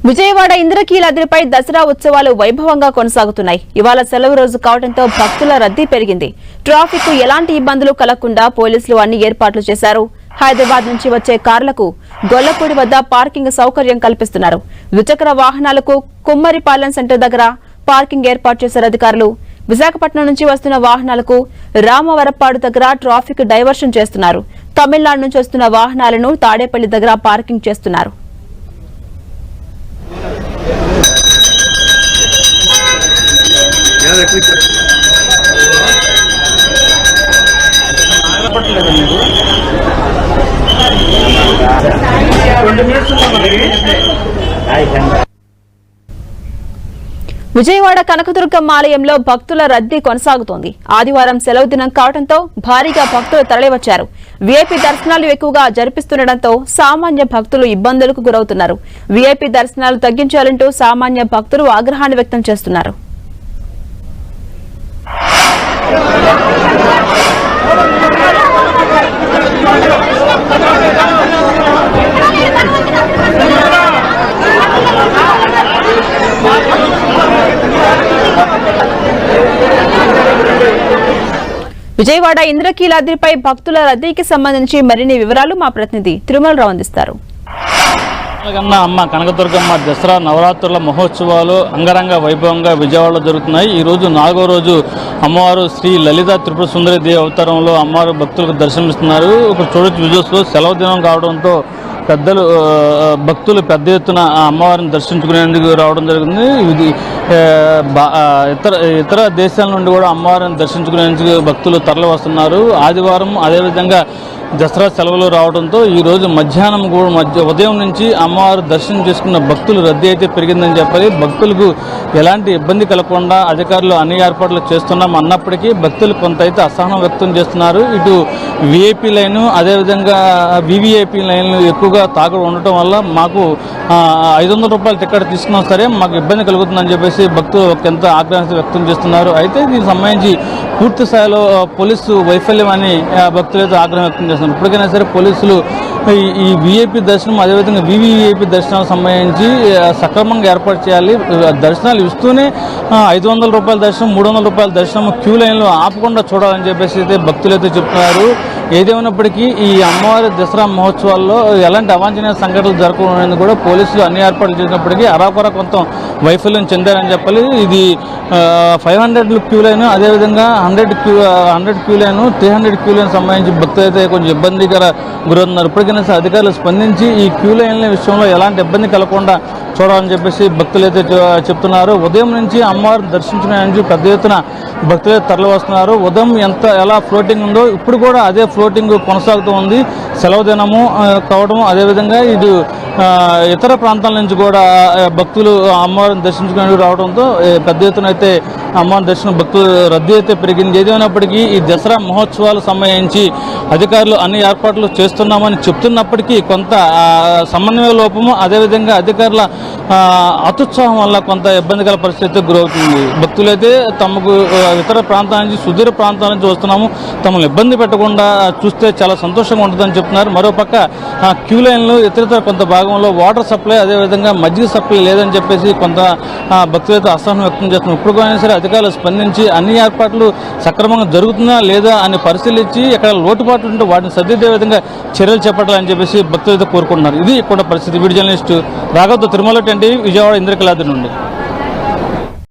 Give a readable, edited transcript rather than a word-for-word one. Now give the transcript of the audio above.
విజయవాడ ఇంద్రకీలాద్రిపై దసరా ఉత్సవాలు వైభవంగా కొనసాగుతున్నాయి. ఇవాళ సెలవు రోజు కావడంతో భక్తుల రద్దీ పెరిగింది. ట్రాఫిక్ కు ఎలాంటి ఇబ్బందులు కలగకుండా పోలీసులు అన్ని ఏర్పాట్లు చేశారు. హైదరాబాద్ నుంచి వచ్చే కార్లకు గొల్లపూడి వద్ద పార్కింగ్ సౌకర్యం కల్పిస్తున్నారు. ద్విచక్ర వాహనాలకు కుమ్మరిపాలెం సెంటర్ దగ్గర పార్కింగ్ ఏర్పాటు చేశారు అధికారులు. విశాఖపట్నం నుంచి వస్తున్న వాహనాలకు రామవరప్పాడు దగ్గర ట్రాఫిక్ డైవర్షన్ చేస్తున్నారు. తమిళనాడు నుంచి వస్తున్న వాహనాలను తాడేపల్లి దగ్గర పార్కింగ్ చేస్తున్నారు. విజయవాడ కనకదుర్గమ్మ ఆలయంలో భక్తుల రద్దీ కొనసాగుతోంది. ఆదివారం సెలవు దినం కావడంతో భారీగా భక్తులు తరలివచ్చారు. వీఐపీ దర్శనాలు ఎక్కువగా జరిపిస్తుండటంతో సామాన్య భక్తులు ఇబ్బందులకు గురవుతున్నారు. వీఐపీ దర్శనాలు తగ్గించాలంటూ సామాన్య భక్తులు ఆగ్రహాన్ని వ్యక్తం చేస్తున్నారు. విజయవాడ ఇంద్రకీలాద్రిపై భక్తుల రద్దీకి సంబంధించి మరిన్ని వివరాలు మా ప్రతినిధి తిరుమలరావు అందిస్తారు. అమ్మ కనకదుర్గమ్మ దసరా నవరాత్రుల మహోత్సవాలు అంగరంగ వైభవంగా విజయవాడలో జరుగుతున్నాయి. ఈ రోజు 4వ రోజు అమ్మవారు శ్రీ లలిత త్రిపుర సుందరి దేవి అవతారంలో అమ్మవారు భక్తులకు దర్శనమిస్తున్నారు. ఒక చూడొచ్చు విజువల్స్ లో సెలవు దినం కావడంతో పెద్దలు భక్తులు పెద్ద ఎత్తున అమ్మవారిని దర్శించుకునేందుకు రావడం జరిగింది. ఇది ఇతర దేశాల నుండి కూడా అమ్మవారిని దర్శించుకునేందుకు భక్తులు తరలి వస్తున్నారు. ఆదివారం అదేవిధంగా దసరా సెలవులు రావడంతో ఈ రోజు మధ్యాహ్నం కూడా ఉదయం నుంచి అమ్మవారు దర్శనం చేసుకున్న భక్తులు రద్దీ అయితే పెరిగిందని చెప్పాలి. భక్తులకు ఎలాంటి ఇబ్బంది కలగకుండా అధికారులు అన్ని ఏర్పాట్లు చేస్తున్నాం అన్నప్పటికీ భక్తులు కొంత అయితే అసహనం వ్యక్తం చేస్తున్నారు. ఇటు విఐపీ లైను అదేవిధంగా వివిఐపీ లైన్లు ఎక్కువగా తాకడం ఉండటం వల్ల మాకు 500 రూపాయల టికెట్ తీసుకున్నా సరే మాకు ఇబ్బంది కలుగుతుందని చెప్పేసి భక్తులు ఎంత ఆగ్రహం వ్యక్తం చేస్తున్నారు. అయితే దీనికి సంబంధించి పూర్తి స్థాయిలో పోలీసు వైఫల్యం అని భక్తులు అయితే ఆగ్రహం వ్యక్తం చేస్తున్నారు. ఇప్పటికైనా సరే పోలీసులు ఈ వీఐపీ దర్శనం అదేవిధంగా వివిఐపీ దర్శనాలకు సంబంధించి సక్రమంగా ఏర్పాటు చేయాలి. దర్శనాలు ఇస్తూనే 500 రూపాయల దర్శనం 300 రూపాయల దర్శనం క్యూ లైన్లో ఆపకుండా చూడాలని చెప్పేసి అయితే భక్తులు అయితే చెప్తున్నారు. ఏదేమైనప్పటికీ ఈ అమ్మవారి దసరా మహోత్సవాల్లో ఎలాంటి అవాంఛనీయ సంఘటనలు జరగకుండా కూడా పోలీసులు అన్ని ఏర్పాట్లు చేసినప్పటికీ అరాకొర కొంత వైఫల్యం చెందారని చెప్పాలి. ఇది 500 క్యూ లైన్ అదేవిధంగా 100 క్యూ లైన్ 300 క్యూ లైన్ సంబంధించి భక్తులు అయితే కొంచెం ఇబ్బందికర గురవుతున్నారు. ఇప్పటికైనా అధికారులు స్పందించి ఈ క్యూ లైన్ల విషయంలో ఎలాంటి ఇబ్బంది కలగకుండా చూడాలని చెప్పేసి భక్తులు అయితే చెప్తున్నారు. ఉదయం నుంచి అమ్మవారిని దర్శించడానికి పెద్ద ఎత్తున భక్తులు తరలి వస్తున్నారు. ఉదయం ఎలా ఫ్లోటింగ్ ఉందో ఇప్పుడు కూడా అదే ఫ్లోటింగ్ కొనసాగుతూ ఉంది. సెలవు దినము కావడం అదేవిధంగా ఇది ఇతర ప్రాంతాల నుంచి కూడా భక్తులు అమ్మవారిని దర్శించుకుని రావడంతో పెద్ద ఎత్తున అయితే అమ్మవారి దర్శనం భక్తులు రద్దీ అయితే పెరిగింది. ఏదైనప్పటికీ ఈ దసరా మహోత్సవాలకు సంబంధించి అధికారులు అన్ని ఏర్పాట్లు చేస్తున్నామని చెప్తున్నప్పటికీ కొంత సమన్వయ లోపము అదేవిధంగా అధికారుల అత్యుత్సాహం వల్ల కొంత ఇబ్బందికర పరిస్థితికి గురవుతుంది. భక్తులైతే తమకు ఇతర ప్రాంతాల నుంచి సుదూర ప్రాంతాల నుంచి వస్తున్నాము తమను ఇబ్బంది పెట్టకుండా చూస్తే చాలా సంతోషంగా ఉంటుందని చెప్తున్నారు. మరోపక్క క్యూ లైన్లు ఇతర కొంత భాగంలో వాటర్ సప్లై అదేవిధంగా మజ్జిగ సప్లై లేదని చెప్పేసి కొంత భక్తులైతే అసహనం వ్యక్తం చేస్తున్నారు. ఇప్పటికైనా సరే అధికారులు స్పందించి అన్ని ఏర్పాట్లు సక్రమంగా జరుగుతుందా లేదా అని పరిశీలించి ఎక్కడ లోటుపాట్లు ఉంటే వాటిని సరిదిద్దే విధంగా చర్యలు చేపట్టాలని చెప్పేసి భక్తులైతే కోరుకుంటున్నారు. ఇది ఇక్కడ పరిస్థితి. వీడియో జర్నలిస్టు రాఘవ్తో తిరుమల 10 విజయవాడ ఇంద్రకీలాద్రి నుండి.